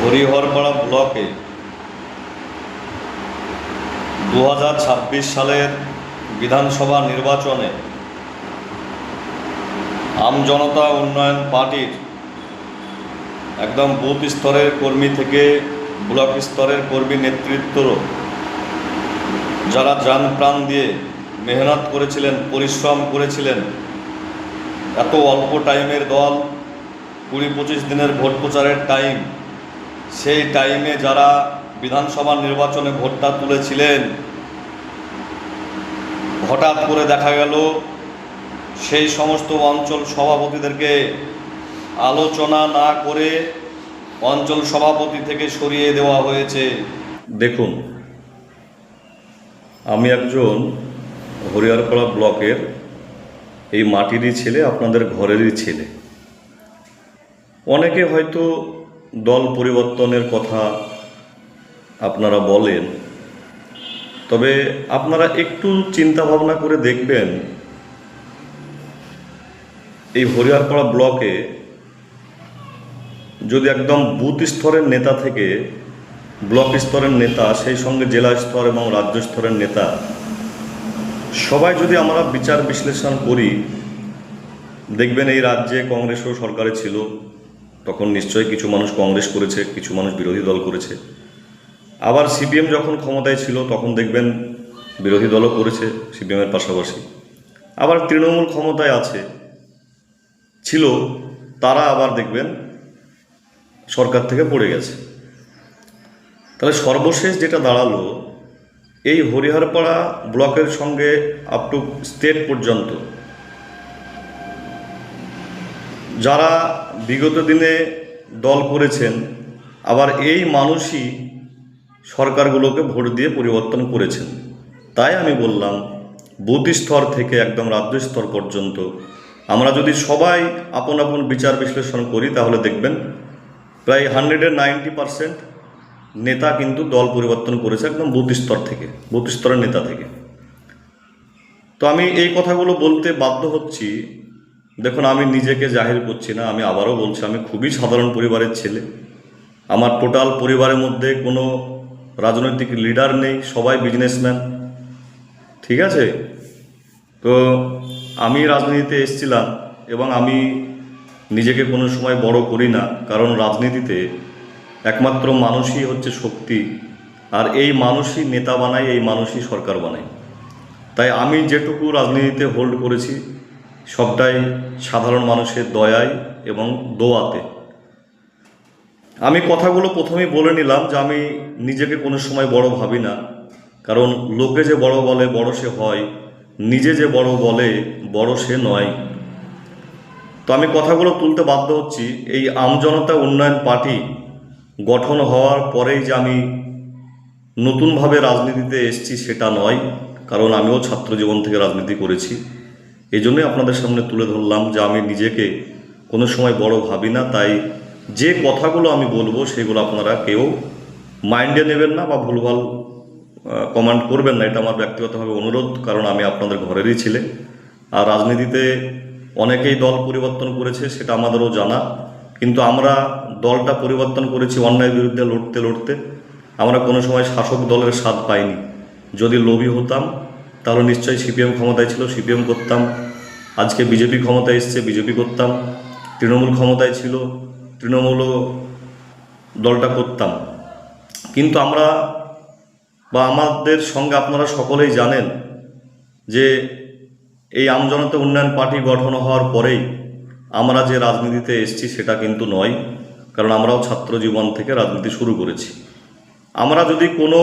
হরিহরপাড়া ব্লকে 2026 সালের বিধানসভা নির্বাচনে আমজনতা উন্নয়ন পার্টির একদম বুথ স্তরের কর্মী থেকে ব্লক স্তরের কর্মী নেতৃত্বরও যারা জান প্রাণ দিয়ে মেহনত করেছিলেন, পরিশ্রম করেছিলেন, এত অল্প টাইমের দল, 20-25 দিনের ভোট প্রচারের টাইম, সেই টাইমে যারা বিধানসভা নির্বাচনে ভোটটা তুলেছিলেন, হঠাৎ করে দেখা গেল সেই সমস্ত অঞ্চল সভাপতিদেরকে আলোচনা না করে অঞ্চল সভাপতি থেকে সরিয়ে দেওয়া হয়েছে। দেখুন, আমি একজন হরিহরপাড়া ব্লকের এই মাটিরই ছেলে, আপনাদের ঘরেরই ছেলে। অনেকে হয়তো দল পরিবর্তনের কথা আপনারা বলেন, তবে আপনারা একটু চিন্তা ভাবনা করে দেখবেন, এই হরিহরপাড়া ব্লকে যদি একদম বুথ স্তরের নেতা থেকে ব্লক স্তরের নেতা, সেই সঙ্গে জেলা স্তর এবং রাজ্য স্তরের নেতা, সবাই যদি আমরা বিচার বিশ্লেষণ করি, দেখবেন এই রাজ্যে কংগ্রেসও সরকারে ছিল, তখন নিশ্চয়ই কিছু মানুষ কংগ্রেস করেছে, কিছু মানুষ বিরোধী দল করেছে। আবার সিপিএম যখন ক্ষমতায় ছিল তখন দেখবেন বিরোধী দলও করেছে সিপিএমের পাশাপাশি। আবার তৃণমূল ক্ষমতায় ছিল, তারা আবার দেখবেন সরকার থেকে পড়ে গেছে। তাহলে সর্বশেষ যেটা দাঁড়ালো, এই হরিহরপাড়া ব্লকের সঙ্গে আপ টু স্টেট পর্যন্ত যারা বিগত দিনে দল করেছেন, আবার এই মানুষই সরকারগুলোকে ভোট দিয়ে পরিবর্তন করেছেন। তাই আমি বললাম, বুথ স্তর থেকে একদম রাজ্য স্তর পর্যন্ত আমরা যদি সবাই আপন আপন বিচার বিশ্লেষণ করি, তাহলে দেখবেন প্রায় 190% নেতা কিন্তু দল পরিবর্তন করেছে, একদম বুথ স্তর থেকে, বুথ স্তরের নেতা থেকে। তো আমি এই কথাগুলো বলতে বাধ্য হচ্ছি। দেখুন, আমি নিজেকে জাহির করছি না, আমি আবারও বলছি, আমি খুবই সাধারণ পরিবারের ছেলে। আমার টোটাল পরিবারের মধ্যে কোনো রাজনৈতিক লিডার নেই, সবাই বিজনেসম্যান, ঠিক আছে? তো আমি রাজনীতিতে এসেছিলাম এবং আমি নিজেকে কোনো সময় বড় করি না, কারণ রাজনীতিতে একমাত্র মানুষই হচ্ছে শক্তি, আর এই মানুষই নেতা বানায়, এই মানুষই সরকার বানায়। তাই আমি যেটুকু রাজনীতিতে হোল্ড করেছি সবটাই সাধারণ মানুষের দয়ায় এবং দোয়াতে। আমি কথাগুলো প্রথমেই বলে নিলাম যে আমি নিজেকে কোনো সময় বড় ভাবি না, কারণ লোকে যে বড় বলে বড় সে হয়, নিজে যে বড় বলে বড় সে নয়। তো আমি কথাগুলো তুলতে বাধ্য হচ্ছি। এই আমজনতা উন্নয়ন পার্টি গঠন হওয়ার পরেই যে আমি নতুনভাবে রাজনীতিতে এসেছি সেটা নয়, কারণ আমিও ছাত্র জীবন থেকে রাজনীতি করেছি। এই জন্যই আপনাদের সামনে তুলে ধরলাম যে আমি নিজেকে কোনো সময় বড় ভাবি না। তাই যে কথাগুলো আমি বলবো সেগুলো আপনারা কেউ মাইন্ডে নেবেন না বা ভুলভাল কমেন্ট করবেন না, এটা আমার ব্যক্তিগতভাবে অনুরোধ, কারণ আমি আপনাদের ঘরেরই ছেলে। আর রাজনীতিতে অনেকেই দল পরিবর্তন করেছে, সেটা আমাদেরও জানা, কিন্তু আমরা দলটা পরিবর্তন করেছি অন্যায়ের বিরুদ্ধে লড়তে লড়তে। আমরা কোনো সময় শাসক দলের স্বাদ পাইনি। যদি লোভী হতাম তাহলে নিশ্চয়ই সিপিএম ক্ষমতায় ছিল, সিপিএম করতাম। আজকে বিজেপি ক্ষমতায় এসছে, বিজেপি করতাম। তৃণমূল ক্ষমতায় ছিল, তৃণমূলও দলটা করতাম। কিন্তু আমরা বা আমাদের সঙ্গে আপনারা সকলেই জানেন যে এই আমজনতা উন্নয়ন পার্টি গঠন হওয়ার পরেই আমরা যে রাজনীতিতে এসেছি সেটা কিন্তু নয়, কারণ আমরাও ছাত্র জীবন থেকে রাজনীতি শুরু করেছি। আমরা যদি কোনো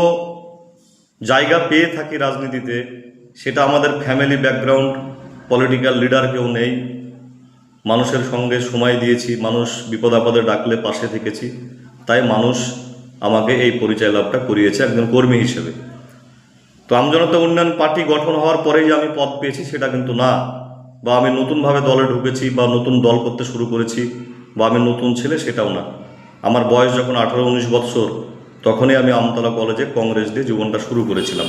জায়গা পেয়ে থাকি রাজনীতিতে, সেটা আমাদের ফ্যামিলি ব্যাকগ্রাউন্ড, পলিটিক্যাল লিডার কেউ নেই, মানুষের সঙ্গে সময় দিয়েছি, মানুষ বিপদ আপদে ডাকলে পাশে থেকেছি, তাই মানুষ আমাকে এই পরিচয় লাভটা করিয়েছে একজন কর্মী হিসেবে। তো আমজনতা উন্নয়ন পার্টি গঠন হওয়ার পরেই যে আমি পদ পেয়েছি সেটা কিন্তু না, বা আমি নতুনভাবে দলে ঢুকেছি বা নতুন দল করতে শুরু করেছি, বা আমি নতুন ছেলে, সেটাও না। আমার বয়স যখন 18-19 বৎসর, তখনই আমি আমতলা কলেজে কংগ্রেস দিয়ে জীবনটা শুরু করেছিলাম।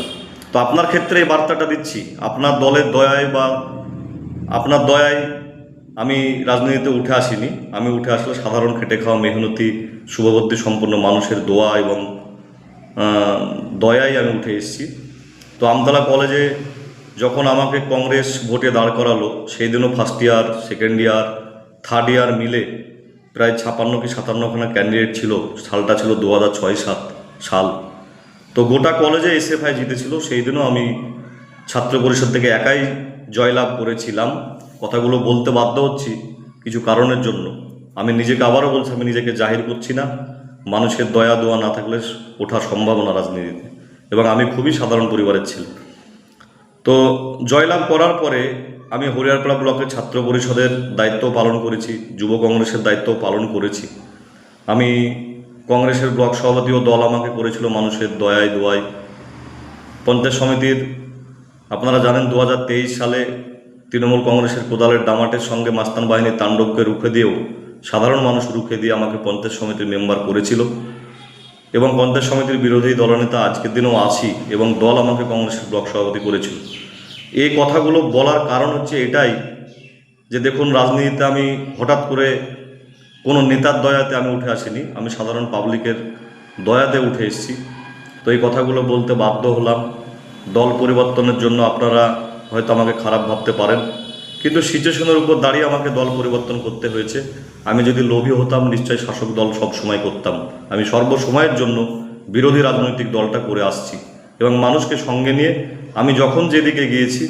তো আপনার ক্ষেত্রে এই বার্তাটা দিচ্ছি, আপনার দলের দয়ায় বা আপনার দয়ায় আমি রাজনীতিতে উঠে আসিনি। আমি উঠে আসলে সাধারণ খেটে খাওয়া মেহনতি শুভবুদ্ধি সম্পন্ন মানুষের দোয়া এবং দয়ায় আমি উঠে এসেছি। তো আমতলা কলেজে যখন আমাকে কংগ্রেস ভোটে দাঁড় করালো, সেই দিনও first year, second year, third year মিলে প্রায় 56 কি 57খানা ক্যান্ডিডেট ছিল। সালটা ছিল 2006-07 সাল। তো গোটা কলেজে এসএফআই জিতেছিল। সেই দিনও আমি ছাত্র পরিষদ থেকে একাই জয়লাভ করেছিলাম। কথাগুলো বলতে বাধ্য হচ্ছি কিছু কারণের জন্য। আমি নিজেকে আবারও বলছি, আমি নিজেকে জাহির করছি না। মানুষের দয়া দোয়া না থাকলে ওঠার সম্ভাবনা রাজনীতিতে, এবং আমি খুবই সাধারণ পরিবারের ছেলে। তো জয়লাভ করার পরে আমি হরিয়ারপাড়া ব্লকের ছাত্র পরিষদের দায়িত্ব পালন করেছি, যুব কংগ্রেসের দায়িত্ব পালন করেছি। আমি কংগ্রেসের ব্লক সভাপতিও দল আমাকে করেছিল মানুষের দয়ায় দোয়ায়। পঞ্চায়েত সমিতির, আপনারা জানেন 2023 সালে তৃণমূল কংগ্রেসের কোদালের ডামাটের সঙ্গে মাস্তান বাহিনীর তাণ্ডবকে রুখে দিয়েও, সাধারণ মানুষ রুখে দিয়ে আমাকে পঞ্চায়েত সমিতির মেম্বার করেছিল। এবং পঞ্চায়েত সমিতির বিরোধী দলনেতা আজকের দিনেও আছি, এবং দল আমাকে কংগ্রেসের ব্লক সভাপতি করেছিল। এই কথাগুলো বলার কারণ হচ্ছে এটাই যে দেখুন, রাজনীতিতে আমি হঠাৎ করে কোনো নেতার দয়াতে আমি উঠে আসিনি, আমি সাধারণ পাবলিকের দয়াতে উঠে এসেছি। তো এই কথাগুলো বলতে বাধ্য হলাম। দল পরিবর্তনের জন্য আপনারা হয়তো আমাকে খারাপ ভাবতে পারেন, কিন্তু সিচুয়েশনের উপর দাঁড়িয়ে আমাকে দল পরিবর্তন করতে হয়েছে। আমি যদি লোভী হতাম, নিশ্চয়ই শাসক দল সব সময় করতাম। আমি সর্বসময়ের জন্য বিরোধী রাজনৈতিক দলটা করে আসছি, এবং মানুষকে সঙ্গে নিয়ে আমি যখন যেদিকে গিয়েছি,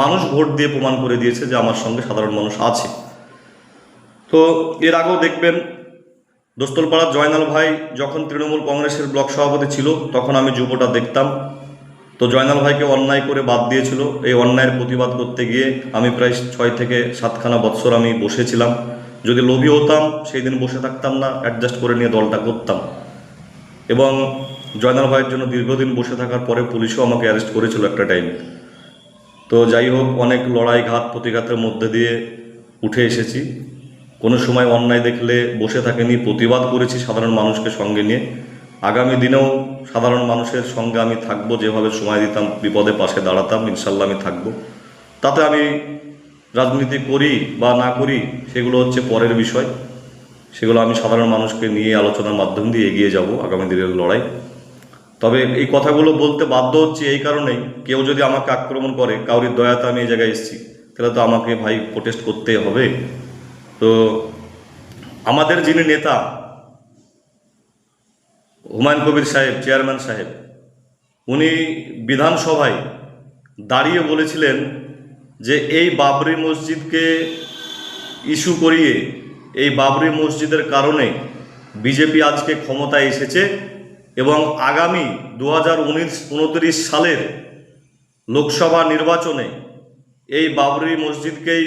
মানুষ ভোট দিয়ে প্রমাণ করে দিয়েছে যে আমার সঙ্গে সাধারণ মানুষ আছে। তো এর আগেও দেখবেন দোস্তলপাড়ার জয়নাল ভাই যখন তৃণমূল কংগ্রেসের ব্লক সভাপতি ছিল, তখন আমি যুবটা দেখতাম। তো জয়নাল ভাইকে অন্যায় করে বাদ দিয়েছিল। এই অন্যায়ের প্রতিবাদ করতে গিয়ে আমি প্রায় 6 থেকে 7খানা বৎসর আমি বসেছিলাম। যদি লোভী হতাম, সেই দিন বসে থাকতাম না, অ্যাডজাস্ট করে নিয়ে দলটা করতাম। এবং জয়নাল ভাইয়ের জন্য দীর্ঘদিন বসে থাকার পরে পুলিশও আমাকে অ্যারেস্ট করেছিল একটা টাইমে। তো যাই হোক, অনেক লড়াই ঘাত প্রতিঘাতের মধ্যে দিয়ে উঠে এসেছি। কোনো সময় অন্যায় দেখলে বসে থাকেনি, প্রতিবাদ করেছি সাধারণ মানুষকে সঙ্গে নিয়ে। আগামী দিনেও সাধারণ মানুষের সঙ্গে আমি থাকবো। যেভাবে সময় দিতাম, বিপদে পাশে দাঁড়াতাম, ইনশাল্লাহ আমি থাকবো। তাতে আমি রাজনীতি করি বা না করি সেগুলো হচ্ছে পরের বিষয়। সেগুলো আমি সাধারণ মানুষকে নিয়ে আলোচনার মাধ্যম দিয়ে এগিয়ে যাব আগামী দিনের লড়াই। তবে এই কথাগুলো বলতে বাধ্য হচ্ছে এই কারণেই, কেউ যদি আমাকে আক্রমণ করে, কাউরির দয়াতে আমি এই জায়গায় এসেছি, তাহলে তো আমাকে ভাই প্রোটেস্ট করতে হবে। তো আমাদের যিনি নেতা হুমায়ুন কবির সাহেব, চেয়ারম্যান সাহেব, উনি বিধানসভায় দাঁড়িয়ে বলেছিলেন যে এই বাবরি মসজিদকে ইস্যু করিয়ে, এই বাবরি মসজিদের কারণে বিজেপি আজকে ক্ষমতায় এসেছে, এবং আগামী 2029 সালের লোকসভা নির্বাচনে এই বাবরি মসজিদকেই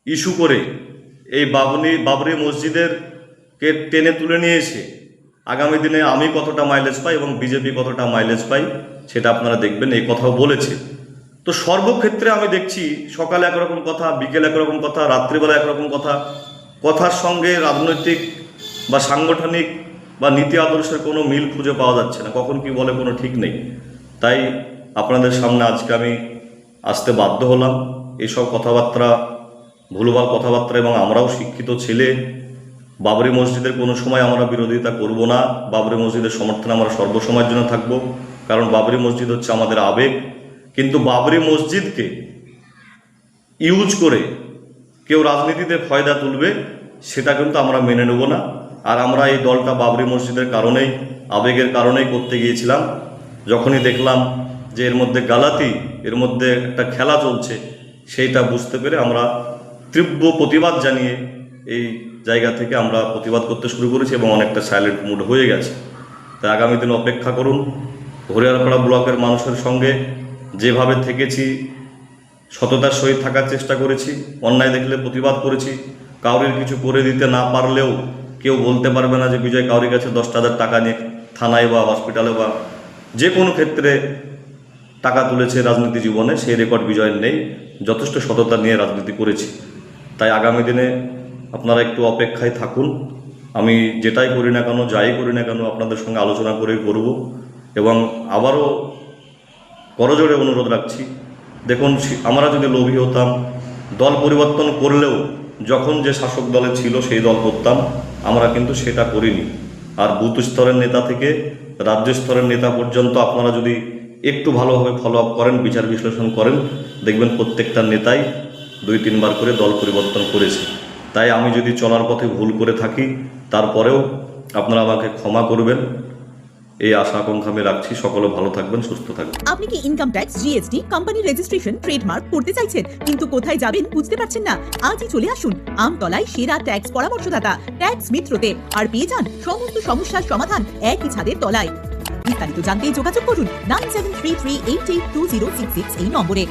ইস্যু করে, এই বাবরি মসজিদেরকে টেনে তুলে নিয়ে এসে আগামী দিনে আমি কতটা মাইলেজ পাই এবং বিজেপি কতটা মাইলেজ পাই সেটা আপনারা দেখবেন। এই কথাও বলেছে। তো সর্বক্ষেত্রে আমি দেখছি সকালে একরকম কথা, বিকেলে একরকম কথা, রাত্রিবেলা একরকম কথা। কথার সঙ্গে রাজনৈতিক বা সাংগঠনিক বা নীতি আদর্শের কোনো মিল খুঁজে পাওয়া যাচ্ছে না। কখন কি বলে কোনো ঠিক নেই। তাই আপনাদের সামনে আজকে আমি আসতে বাধ্য হলাম। এইসব কথাবার্তা ভুলভাল কথাবার্তা, এবং আমরাও শিক্ষিত ছেলে। বাবরি মসজিদের কোনো সময় আমরা বিরোধিতা করব না। বাবরি মসজিদের সমর্থনে আমরা সর্বসময়ের জন্য থাকব, কারণ বাবরি মসজিদ হচ্ছে আমাদের আবেগ। কিন্তু বাবরি মসজিদকে ইউজ করে কেউ রাজনীতিতে ফয়দা তুলবে, সেটা কিন্তু আমরা মেনে নেব না। আর আমরা এই দলটা বাবরি মসজিদের কারণেই, আবেগের কারণেই করতে গিয়েছিলাম। যখনই দেখলাম যে এর মধ্যে গালাতি, এর মধ্যে একটা খেলা চলছে, সেইটা বুঝতে পেরে আমরা তীব্র প্রতিবাদ জানিয়ে এই জায়গা থেকে আমরা প্রতিবাদ করতে শুরু করেছি, এবং অনেকটা সাইলেন্ট মুড হয়ে গেছে। তাই আগামী দিন অপেক্ষা করুন। হরিয়ারপাড়া ব্লকের মানুষের সঙ্গে যেভাবে থেকেছি, সততার সহিত থাকার চেষ্টা করেছি। অন্যায় দেখলে প্রতিবাদ করেছি। কাউরির কিছু করে দিতে না পারলেও কেউ বলতে পারবে না যে বিজয় কাউরির কাছে 10,000 টাকা নিয়ে থানায় বা হসপিটালে বা যে কোনো ক্ষেত্রে টাকা তুলেছে রাজনীতি জীবনে, সেই রেকর্ড বিজয়ের নেই। যথেষ্ট সততা নিয়ে রাজনীতি করেছি। তাই আগামী দিনে আপনারা একটু অপেক্ষায় থাকুন। আমি যেটাই করি না কেন, যাই করি না কেন, আপনাদের সঙ্গে আলোচনা করেই করব। এবং আবারও করজোড়ে অনুরোধ রাখছি, দেখুন আমরা যদি লোভী হতাম, দল পরিবর্তন করলেও যখন যে শাসক দলে ছিল সেই দল করতাম। আমরা কিন্তু সেটা করিনি। আর বুথ স্তরের নেতা থেকে রাজ্য স্তরের নেতা পর্যন্ত আপনারা যদি একটু ভালোভাবে ফলো আপ করেন, বিচার বিশ্লেষণ করেন, দেখবেন প্রত্যেকটা নেতাই 2-3 বার করে দল পরিবর্তন করেছে। তাই আমি যদি চলার পথে ভুল করে থাকি, তারপরেও আপনারা আমাকে ক্ষমা করবেন, এই আশা আকাঙ্ক্ষা আমি রাখছি। সকলে ভালো থাকবেন, সুস্থ থাকবেন। আপনি কি income tax, GST, company registration, trademark করতে চাইছেন কিন্তু কোথায় যাবেন বুঝতে পারছেন না? আজই চলে আসুন আমতলায় সেরা ট্যাক্স পরামর্শদাতা ট্যাক্স মিত্রতে আর পেয়ে যান সমস্ত সমস্যার সমাধান একই ছাদের তলায়। বিস্তারিত জানতে যোগাযোগ করুন 9733882066 এই নম্বরে।